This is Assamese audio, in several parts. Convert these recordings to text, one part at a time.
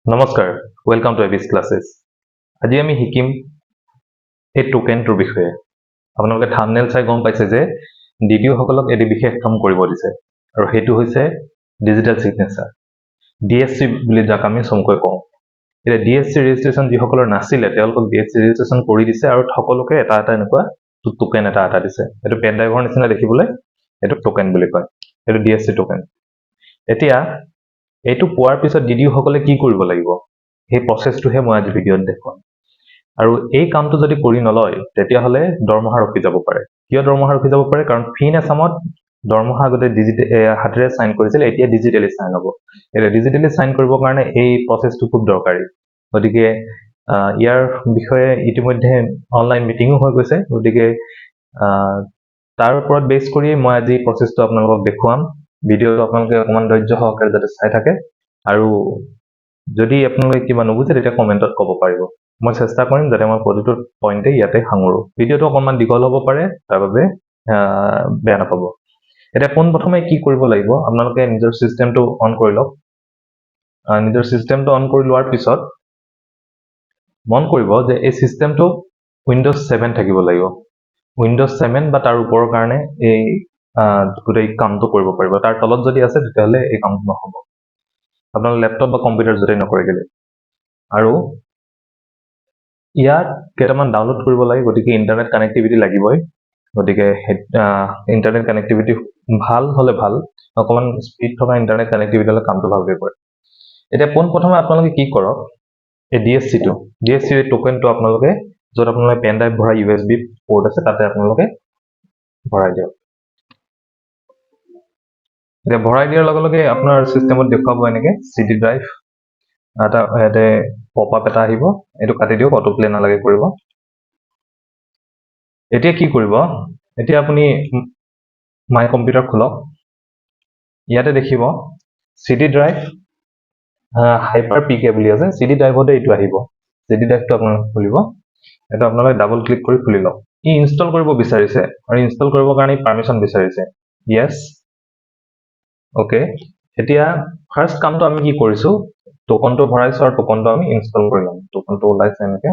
Namaskar, welcome to Abinash classes. আজি আমি শিকিম এই টোকেনটোৰ বিষয়ে। আপোনালোকে থাম্বনেল চাই গম পাইছে যে DDO সকলক এটি বিশেষ কাম কৰিব দিছে আৰু হেতু হৈছে ডিজিটেল সিগনেচাৰ। DSC বুলি যাক আমি চমুকৈ কওঁ। এটা DSC ৰেজিষ্ট্ৰেচন যি সকলৰ নাছিলে তেওঁলোকক DSC ৰেজিষ্ট্ৰেচন কৰি দিছে আৰু সকলোকে এটা এনেকুৱা টোকেন এটা দিছে। এটো পেন ড্ৰাইভৰ নিচিনা দেখিবলৈ এটো টোকেন বুলি কয়। এটো DSC টোকেন। এতিয়া এইটো পোৱাৰ পিছত DDO সকলে কি কৰিব লাগিব এই প্ৰসেছটোহে মই আজি ভিডিঅত দেখুৱাম আৰু এই কামটো যদি কৰি নলয় তেতিয়া হলে দৰমহা ৰখি যাব পাৰে কিয় দৰমহা ৰখি যাব পাৰে কাৰণ ফিনাছামত দৰমহা আগতে হাতেৰে সাইন কৰিছিল এতিয়া ডিজিটেলি সাইন হ'ব এটা ডিজিটেলি সাইন কৰিবৰ কাৰণে এই প্ৰসেছটো খুব দৰকাৰী গতিকে ইয়াৰ বিষয়ে ইতিমধ্যে অনলাইন মিটিংও হৈ গৈছে গতিকে তাৰ ওপৰত বেছ কৰি মই আজি প্ৰসেছটো আপোনালোকক দেখুৱাম ভিডিঅটো আপোনালোকে অকমান ধৈৰ্য সহকাৰে যাতে চাই থাকে আৰু যদি আপোনালোকে কিবা নুবুজে তেতিয়া কমেন্টত ক'ব পাৰিব মই চেষ্টা কৰিম যাতে মই প্ৰতিটো পইণ্টে ইয়াতে সাঙুৰো ভিডিঅটো অকমান দীঘল হ'ব পাৰে তাৰ বাবে বেয়া নাপাব এটা পোন প্ৰথমে কি কৰিব লাগিব আপোনালোকে নিজৰ সিস্টেমটো অন কৰি লওক নিজৰ সিস্টেমটো অন কৰি লোৱাৰ পিছত মন কৰিব যে এই সিস্টেমটো উইন্ডোজ 7 থাকিব লাগিব উইন্ডোজ 7 বা তাৰ ওপৰৰ কাৰণে এই গোটেই কামটো কৰিব পাৰিব তাৰ তলত যদি আছে তেতিয়াহলে এই কামটো নহব আপোনাৰ ল্যাপটপ বা কম্পিউটাৰ যদি নকৰে গলে আৰু ইয়াত কেইটামান ডাউনলোড কৰিব লাগে গতিকে ইন্টাৰনেট কানেক্টিভিটি লাগিবই গতিকে ইন্টাৰনেট কানেক্টিভিটি ভাল হলে ভাল অকমান স্পীড থকা ইন্টাৰনেট কানেক্টিভিটি হলে কামটো ভালকৈ কৰে এতিয়া পোন প্ৰথমে আপোনালোকে কি কৰক এই DSC টোকেনটো আপোনালোকে যত আপোনালোকে পেন ড্ৰাইভ ভৰাই USB পোৰ্ট আছে তাতে আপোনালোকে ভৰাই দিয়ক এতিয়া ভৰাই দিয়াৰ লগে লগে আপোনাৰ সিস্টেমত দেখাব এনেকে CD ড্ৰাইভ এটা পপ আপ এটা আহিব এটো কাটি দিও অটো প্লে নালাগে কৰিব এতিয়া কি কৰিব এতিয়া আপুনি মাই কম্পিউটাৰ খোলক ইয়াতে দেখিব CD ড্ৰাইভ হাইপাৰ পিকে বুলি আছে CD ড্ৰাইভতে এটো আহিব CD ড্ৰাইভটো আপোনালোকে খুলিব এটা আপোনালোকে ডাবল ক্লিক কৰি খুলি লওক ই ইনষ্টল কৰিব বিচাৰিছে আৰু ইনষ্টল কৰিবৰ কাৰণে পাৰমিশন বিচাৰিছে yes ওকে এতিয়া ফাৰ্স্ট কামটো আমি কি কৰিছো টোকনটো ভৰাইছো আৰু টোকনটো আমি ইনষ্টল কৰিলাম টোকনটো ওলাইছে এনেকে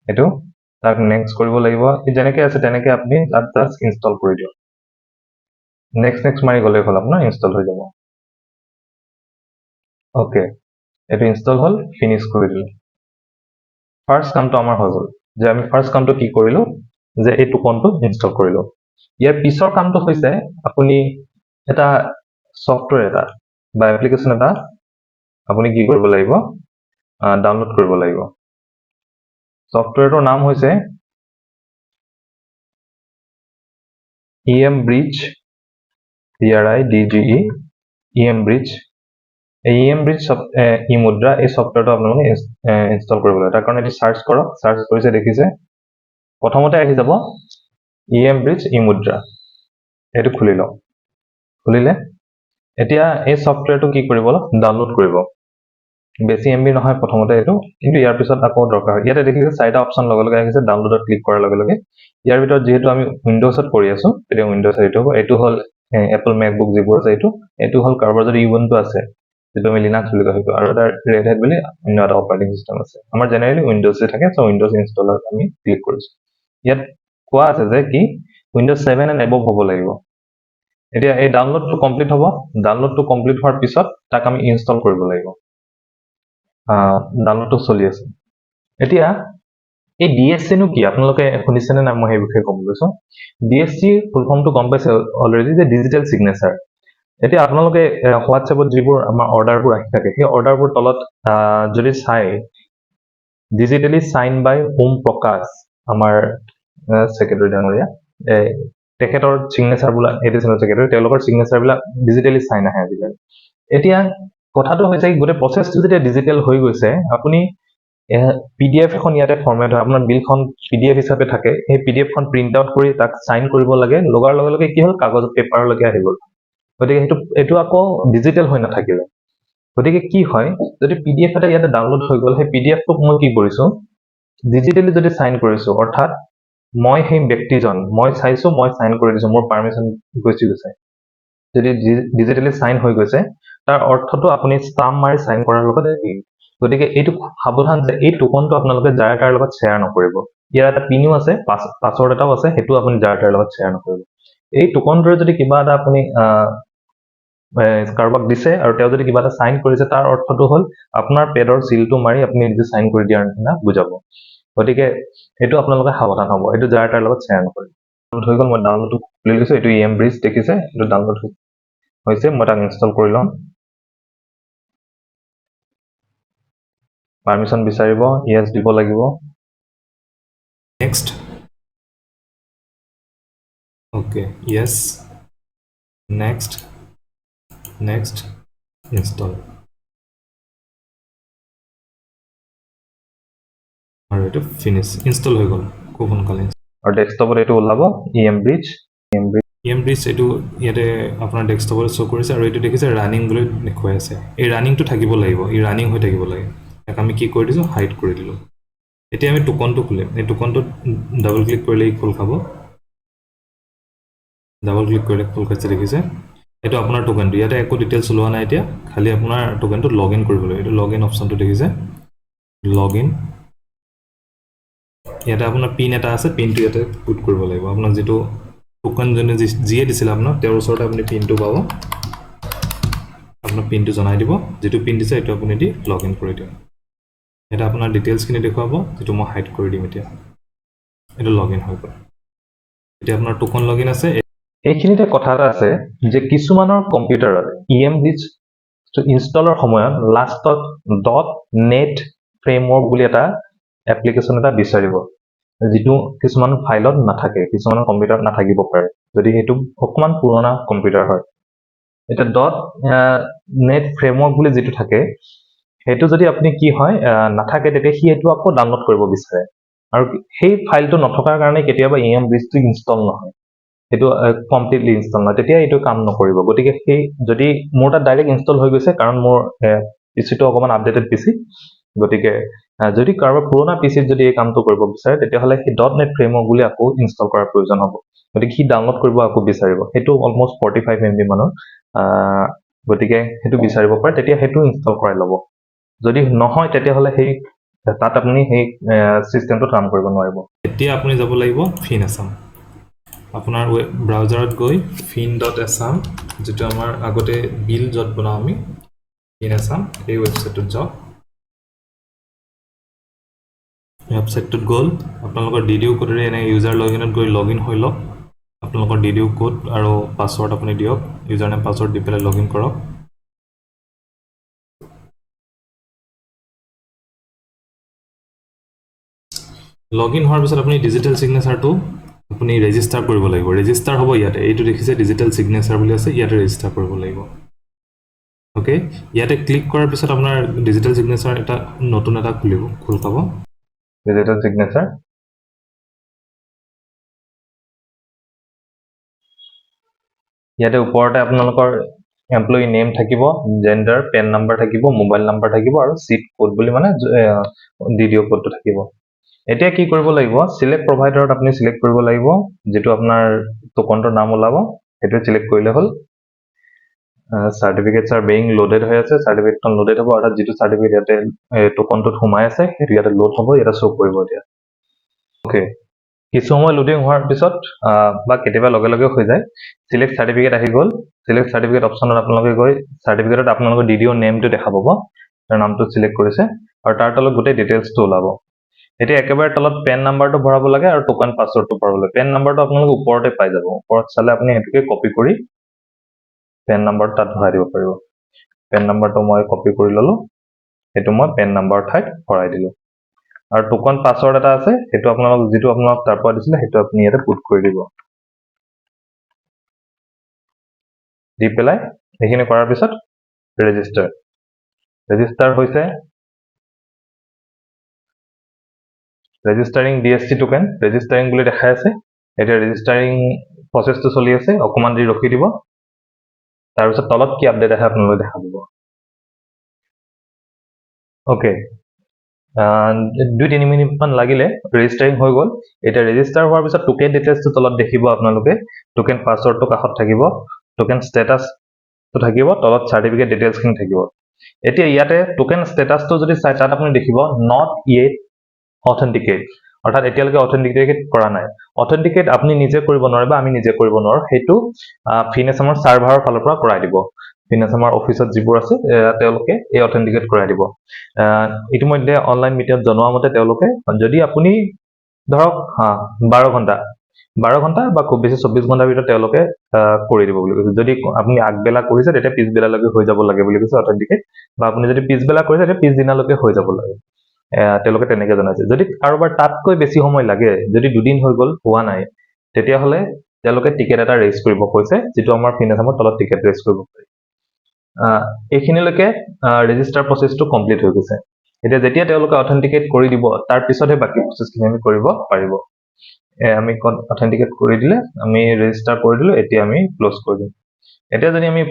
এটো তাক নেক্সট কৰিব লাগিব যেনেকে আছে তেনেকে আপুনি জাস্ট ইনষ্টল কৰি দিয়ক নেক্সট মাৰি গলে হল আপোনাৰ ইনষ্টল হৈ যাব ওকে এটো ইনষ্টল হল ফিনিশ কৰি দিলো ফাৰ্স্ট কামটো আমাৰ হৈ গল যে আমি ফাৰ্স্ট কামটো কি কৰিলো যে এই টোকনটো ইনষ্টল কৰিলো ইয়াৰ পিছৰ কামটো হৈছে আপুনি এটা সফটওয়্যাৰ এটা বা এপ্লিকেশন এটা আপুনি কি কৰিব লাগিব ডাউনলোড কৰিব লাগিব সফটওয়্যাৰটোৰ নাম হৈছে EM Bridge BRIDGE EM Bridge EM Bridge মুদ্ৰা এই সফটওয়্যাৰটো আপোনালোকে ইনষ্টল কৰিব লাগে তাৰ কাৰণে এটি সাৰ্চ কৰক সাৰ্চ কৰিছে দেখিছে প্ৰথমতে আহি যাব EM Bridge মুদ্ৰা এটো খুলি লওক খুলিলে এতিয়া এই সফটওয়্যাৰটো কি কৰিব ডাউনলোড কৰিব বেছি MB নহয় প্ৰথমতে এটো কিন্তু ইয়াৰ পিছত আকৌ দৰকাৰ হয় ইয়াতে দেখিছে চাৰিটা অপচন লগে আহিছে ডাউনলোডত ক্লিক কৰাৰ লগে ইয়াৰ ভিতৰত যেহেতু আমি উইন্ডোজত কৰি আছো তেতিয়া উইন্ডোজ এটো হল এপল মেকবুক যিবোৰ আছে এটো হল কাৰোবাৰ যদি ইউবুন্টু আছে যেটো আমি লিনাক্স বুলি কয় আৰু এটা ৰেড হেট বুলি অন্য এটা অপাৰেটিং সিস্টেম আছে আমাৰ জেনাৰেলি উইন্ডোজে থাকে সো উইন্ডোজ ইনষ্টলাৰ আমি ক্লিক কৰিছো ইয়াত কোৱা আছে যে কি উইন্ডোজ 7 এণ্ড এবভ হ'ব লাগিব এতিয়া এই ডাউনলোডটো কমপ্লিট হ'ব ডাউনলোডটো কমপ্লিট হোৱাৰ পিছত তাক আমি ইনষ্টল কৰিব লাগিব ডাউনলোডটো চলি আছে এতিয়া এই DSC নো কি আপোনালোকে শুনিছেনে না মই এই বিষয়ে ক'ব লৈছো DSC ফুল ফৰ্মটো গম পাইছে অলৰেডি যে ডিজিটেল সিগনেচাৰ এতিয়া আপোনালোকে হোৱাটসএপত যিবোৰ আমাৰ অৰ্ডাৰবোৰ আহি থাকে সেই অৰ্ডাৰবোৰ তলত যদি চাই ডিজিটেলি সাইন বাই ওম প্ৰকাশ আমাৰ সেক্ৰেটাৰী ডাঙৰীয়া তেখেতৰ সিগনেচাৰ বুলা এডিশনাল সেক্ৰেটাৰী তেওঁলোকৰ সিগনেচাৰ বিলাক ডিজিটেলি সাইন আহে আজিকালি এতিয়া কথাটো হৈছে গোটে প্ৰসেছটো যেতিয়া ডিজিটেল হৈ গৈছে আপুনি PDF এখন ইয়াতে ফৰমেট হয় আপোনাৰ বিলখন PDF হিচাপে থাকে এই PDF খন প্ৰিন্ট আউট কৰি তাক সাইন কৰিব লাগে লগাৰ লগে কি হল কাগজ পেপাৰ লগে আহি গল গতিকে এটো আকৌ ডিজিটেল হৈ নাথাকিলে গতিকে কি হয় যদি PDF এটা ইয়াতে ডাউনলোড হৈ গল সেই PDF টোক মই কি কৰিছো ডিজিটেলি যদি সাইন কৰিছো অৰ্থাৎ মই সেই ব্যক্তিজন মই চাইছো মই সাইন কৰি দিছো মোৰ পাৰমিশন গৈছে যদি ডিজিটেলি সাইন হৈ গৈছে তাৰ অৰ্থটো আপুনি স্টাম্প মাৰি সাইন কৰাৰ লগতে গতিকে এইটো সাৱধান যে এই টোকনটো আপোনালোকে যাৰ তাৰ লগত শ্বেয়াৰ নকৰিব ইয়াৰ এটা পিনো আছে পাছৱৰ্ড এটাও আছে সেইটো আপুনি যাৰ তাৰ লগত শ্বেয়াৰ নকৰিব এই টোকনটোৰে যদি কিবা এটা আপুনি কাৰোবাক দিছে আৰু তেওঁ যদি কিবা এটা সাইন কৰিছে তাৰ অৰ্থটো হ'ল আপোনাৰ পেডৰ সিলটো মাৰি আপুনি নিজে সাইন কৰি দিয়াৰ নিচিনা বুজাব গতিকে এইটো আপোনালোকে সাৱধান হ'ব এইটো যাৰ তাৰ লগত শ্বেয়াৰ নকৰিব হৈ গ'ল মই ডাউনলোডটো খুলি লৈছো এইটো EM ব্ৰিজ দেখিছে এইটো ডাউনলোড হৈছে মই তাক ইনষ্টল কৰি লম পাৰমিশন বিচাৰিব ইয়েস দিব লাগিব next okay yes next next install আৰু এটা finish install হৈ গ'ল খুব সোনকালে আৰু ডেস্কটপত এইটো ওলাব EM bridge এইটো ইয়াতে আপোনাৰ ডেস্কটপত শো কৰিছে আৰু এইটো দেখিছে ৰানিং বুলি দেখুৱাই আছে এই ৰানিংটো থাকিব লাগিব এই ৰানিং হৈ থাকিব লাগে এক আমি কি কৰি দিছো হাইড কৰি দিলো এতিয়া আমি টোকনটো খুলিম এই টোকনটো ডাবল ক্লিক কৰিলে খোল খাব ডাবল ক্লিক কৰিলে খোল খাইছে দেখিছে এটা আপোনাৰ টোকেনটো ইয়াতে একো ডিটেইলছ লোৱা নাই এতিয়া খালি আপোনাৰ টোকেনটো লগইন কৰিব লাগিব এটা লগইন অপচনটো দেখিছে লগইন ইয়াতে আপোনাৰ পিন এটা আছে পিনটো ইয়াতে পুট কৰিব লাগিব আপোনাৰ যেটো টোকেন জনে জিয়ে দিছিল আপোনাৰ তেওঁৰ ওচৰতে আপুনি পিনটো পাব আপোনাৰ পিনটো জনাই দিব যেটো পিন দিছে এটা আপুনি দি লগইন কৰি দিয়ক এটা আপোনাৰ ডিটেইলছ খিনি দেখুৱাব যেটো মই হাইড কৰি দিম এতিয়া এটা লগইন হৈ গ'ল এতিয়া আপোনাৰ টোকন লগইন আছে এইখিনিতে কথা এটা আছে যে কিছুমানৰ কম্পিউটাৰত EM bridge ইনষ্টলৰ সময়ত লাষ্টত .net framework বুলি এটা এপ্লিকেশন এটা বিচাৰিব যেটো কিছুমান ফাইলত নাথাকে কিছুমান কম্পিউটাৰত নাথাকিব পাৰে যদি হেতু অকমান পুৰণা কম্পিউটাৰ হয় এটা .net framework বুলি যেটো থাকে হেতু যদি আপুনি কি হয় নাথাকে তেতিয়া হি এটো আকৌ ডাউনলোড কৰিব বিচাৰে আৰু সেই ফাইলটো নথকাৰ কাৰণে কেতিয়াবা EM bridge টো ইনষ্টল নহয় এটো কমপ্লিটলি ইনষ্টল নহয় তেতিয়া এটো কাম নকৰিব গতিকে সেই যদি মোৰ তাত ডাইৰেক্ট ইনষ্টল হৈ গৈছে কাৰণ মোৰ পিচিটো অকমান আপডেটেড পিচি গতিকে যদি কাৰোবাৰ পুৰণা পিচিত যদি এই কামটো কৰিব বিচাৰে তেতিয়া হলে সেই .net framework বুলি আকৌ ইনষ্টল কৰাৰ প্ৰয়োজন হ'ব গতিকে কি ডাউনলোড কৰিব আকৌ বিচাৰিব হেতু অলমোষ্ট 45 MB মানৰ গতিকে হেতু বিচাৰিব পাৰে তেতিয়া হেতু ইনষ্টল কৰাই ল'ব যদি নহয় তেতিয়া হলে সেই তাত আপুনি সেই সিস্টেমটো কাম কৰিব নোৱাৰিব এতিয়া আপুনি যাব লাগিব Finassam আপোনাৰ ব্ৰাউজাৰত গৈ fin.assam যেটো আমাৰ আগতে বিল যত বনাও আমি Finassam এই ওয়েবসাইটত যাওক ওয়েবসাইটত গল আপোনালোকৰ DDO কোডৰে এনে ইউজাৰ লগইনত গৈ লগইন হৈ লওক আপোনালোকৰ DDO কোড আৰু পাসওয়াৰ্ড আপুনি দিয়ক ইউজাৰ নেম পাসওয়াৰ্ড দি পেলাই লগইন কৰক লগইন হোৱাৰ পিছত আপুনি ডিজিটেল সিগনেচাৰটো আপুনি ৰেজিষ্টাৰ কৰিব লাগিব ৰেজিষ্টাৰ হ'ব ইয়াতে এইটো দেখিছে ডিজিটেল সিগনেচাৰ বুলি আছে ইয়াতে ৰেজিষ্টাৰ কৰিব লাগিব ওকে ইয়াতে ক্লিক কৰাৰ পিছত আপোনাৰ ডিজিটেল সিগনেচাৰ এটা নতুন এটা খোল খাব ডিজিটেল সিগনেচাৰ ইয়াতে ওপৰতে আপোনালোকৰ এমপ্লয়ি নেম থাকিব জেন্ডাৰ পেন নাম্বাৰ থাকিব মোবাইল নাম্বাৰ থাকিব আৰু সিট কোড বুলি মানে DDO কোডটো থাকিব এতিয়া কি কৰিব লাগিব সিলেক্ট প্ৰভাইডাৰত আপুনি সিলেক্ট কৰিব লাগিব যেটো আপোনাৰ টোকনটোৰ নাম ওলাব এটো সিলেক্ট কৰিলে হ'ল certificates are being loaded হৈ আছে certificate loaded হ'ব আৰু যেটো certificate ইয়াতে টোকনটোত সোমাই আছে হেতু ইয়াতে লোড হ'ব এটা শো কৰিব এতিয়া ওকে কিছু সময় লোডিং হোৱাৰ পিছত বা কেতিয়াবা লগে লগে হৈ যায় সিলেক্ট সাৰ্টিফিকেট আহি গল সিলেক্ট সাৰ্টিফিকেট অপচনত আপোনালোকে গৈ সাৰ্টিফিকেটত আপোনালোকৰ DDO নেমটো দেখা পাব তাৰ নামটো সিলেক্ট কৰিছে আৰু তাৰ তলত গোটেই ডিটেইলছটো ওলাব এতিয়া একেবাৰে তলত পেন নাম্বাৰটো ভৰাব লাগে আৰু টোকন পাসওয়াৰ্ডটো ভৰাব লাগে পেন নাম্বাৰটো আপোনালোকে ওপৰতে পাই যাব ওপৰত চালে আপুনি হেতুকে কপি কৰি পেন নাম্বাৰ তাত ভৰাই দিব পাৰিব পেন নাম্বাৰটো মই কপি কৰি ললো হেতু মই পেন নাম্বাৰ ঠাইত ভৰাই দিলো আৰু টোকন পাসওয়াৰ্ড এটা আছে হেতু আপোনালোক যেটো আপোনাক তাৰ পৰা দিছিলে হেতু আপুনি ইয়াতে পুট কৰি দিব দি পেলাই এইখিনি কৰাৰ পিছত ৰেজিষ্টাৰ হৈছে ৰেজিষ্টাৰিং DSC টোকেন ৰেজিষ্টাৰিং বুলি দেখাই আছে এটা ৰেজিষ্টাৰিং প্ৰসেসটো চলি আছে অকমান দি ৰখি দিব তাৰ পিছত তলত কি আপডেট আহে আপোনালোকে দেখা পাব ওকে 2-3 মিনিট মান লাগিলে ৰেজিষ্টাৰিং হৈ গল এটা ৰেজিষ্টাৰ হোৱাৰ পিছত টোকেন ডিটেইলছটো তলত দেখিব আপোনালোকে টোকেন পাসওয়াৰ্ডটো কাষত থাকিব টোকেন স্ট্যাটাস তো থাকিব তলত সাৰ্টিফিকেট ডিটেইলছ খিনি থাকিব এতিয়া ইয়াতে টোকেন ষ্টেটাসটো যদি চাই তাত আপুনি দেখিব নট য়েট অথেন্টিকেট, অৰ্থাৎ এতিয়ালৈকে অথেন্টিকেট কৰা নাই। অথেন্টিকেট আপুনি নিজে কৰিব নোৱাৰে বা আমি নিজে কৰিব নোৱাৰো, সেইটো ফিনেছামৰ চাৰ্ভাৰৰ ফালৰ পৰা কৰাই দিব। ফিনেছামৰ অফিচত যিবোৰ আছে তেওঁলোকে এই অথেন্টিকেট কৰাই দিব। ইতিমধ্যে অনলাইন মিডিয়াত জনোৱা মতে তেওঁলোকে যদি আপুনি ধৰক 12 ঘণ্টা বা খুব বেছি 24 ঘণ্টাৰ ভিতৰত তেওঁলোকে কৰি দিব বুলি কৈছে। যদি আপুনি আগবেলা কৰিছে তেতিয়া পিছবেলালৈকে হৈ যাব লাগে বুলি কৈছে অথেন্টিকেট, বা আপুনি যদি পিছবেলা কৰিছে তেতিয়া পিছদিনালৈকে হৈ যাব লাগে। তেওঁলোকে তেনেকে জনাইছে। যদি কাৰোবাৰ তাতকৈ বেছি সময় লাগে, যদি 2 দিন হৈ গ'ল হোৱা নাই, তেতিয়াহ'লে তেওঁলোকে টিকেট এটা ৰেজ কৰিব কৈছে, যিটো আমাৰ ফিনেছামৰ তলত টিকেট ৰেজ কৰিব পাৰি। এইখিনিলৈকে ৰেজিষ্টাৰ প্ৰচেছটো কমপ্লিট হৈ গৈছে। এতিয়া যেতিয়া তেওঁলোকে অথেন্টিকেট কৰি দিব তাৰ পিছতহে বাকী প্ৰচেছখিনি আমি কৰিব পাৰিব। আমি অথেন্টিকেট কৰি দিলে, আমি ৰেজিষ্টাৰ কৰি দিলো, এতিয়া আমি ক্লোজ কৰি দিম। এতিয়া যদি আমি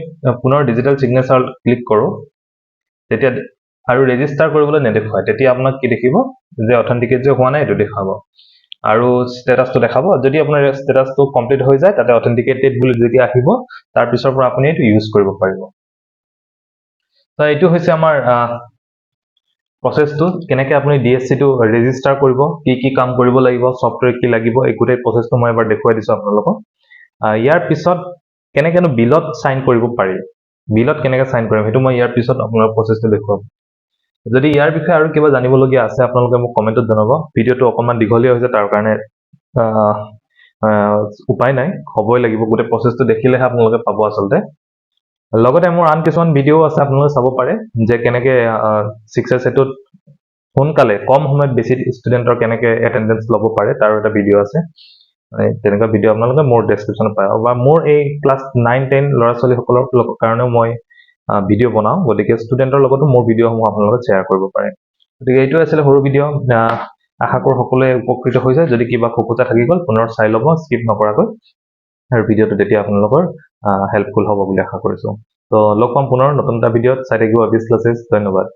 পুনৰ ডিজিটেল সিগনেচাৰ ক্লিক কৰো, তেতিয়া আৰু ৰেজিষ্টাৰ কৰিবলৈ নেদেখুৱায়, তেতিয়া আপোনাক কি দেখিব যে অথেন্টিকেট যে হোৱা নাই এইটো দেখাব আৰু ষ্টেটাসটো দেখাব। যদি আপোনাৰ ষ্টেটাসটো কমপ্লিট হৈ যায়, তাতে অথেন্টিকেটেড বুলি যেতিয়া আহিব, তাৰ পিছৰ পৰা আপুনি এইটো ইউজ কৰিব পাৰিব। তো এইটো হৈছে আমাৰ প্ৰচেছটো, কেনেকৈ আপুনি DSC-টো ৰেজিষ্টাৰ কৰিব, কি কাম কৰিব লাগিব, ছফ্টৱেৰ কি লাগিব, এই গোটেই প্ৰচেছটো মই এবাৰ দেখুৱাই দিছোঁ আপোনালোকক। ইয়াৰ পিছত কেনেকৈনো বিলত চাইন কৰিব পাৰি, বিলত কেনেকৈ চাইন কৰিম সেইটো মই ইয়াৰ পিছত আপোনালোকৰ প্ৰচেছটো দেখুৱাম। যদি ইয়াৰ বিষয়ে আৰু কিবা জানিবলগীয়া আছে আপোনালোকে মোক কমেণ্টত জনাব। ভিডিঅ'টো অকণমান দীঘলীয়া হৈছে, তাৰ কাৰণে উপায় নাই, হ'বই লাগিব। গোটেই প্ৰচেছটো দেখিলেহে আপোনালোকে পাব আচলতে। লগতে মোৰ আন কিছুমান ভিডিঅ' আছে, আপোনালোকে চাব পাৰে যে কেনেকৈ ছাক্সেছ ৰেটত সোনকালে কম সময়ত বেছি ষ্টুডেণ্টৰ কেনেকৈ এটেণ্ডেঞ্চ ল'ব পাৰে, তাৰো এটা ভিডিঅ' আছে। তেনেকুৱা ভিডিঅ' আপোনালোকে মোৰ ডেছক্ৰিপশ্যনত পায়, বা মোৰ এই ক্লাছ 9-10 ল'ৰা ছোৱালীসকলৰ কাৰণেও মই ভিডিঅ' বনাওঁ, গতিকে ষ্টুডেণ্টৰ লগতো মোৰ ভিডিঅ'সমূহ আপোনালোকে শ্বেয়াৰ কৰিব পাৰে। গতিকে এইটোৱে আছিলে সৰু ভিডিঅ'। আশা কৰোঁ সকলোৱে উপকৃত হৈছে। যদি কিবা খোকোজা থাকি গ'ল পুনৰ চাই ল'ব স্কিপ নকৰাকৈ, আৰু ভিডিঅ'টো তেতিয়া আপোনালোকৰ হেল্পফুল হ'ব বুলি আশা কৰিছোঁ। তো লগ পাম পুনৰ নতুন এটা ভিডিঅ'ত। চাই থাকিব অবিছ ক্লাছেছ। ধন্যবাদ।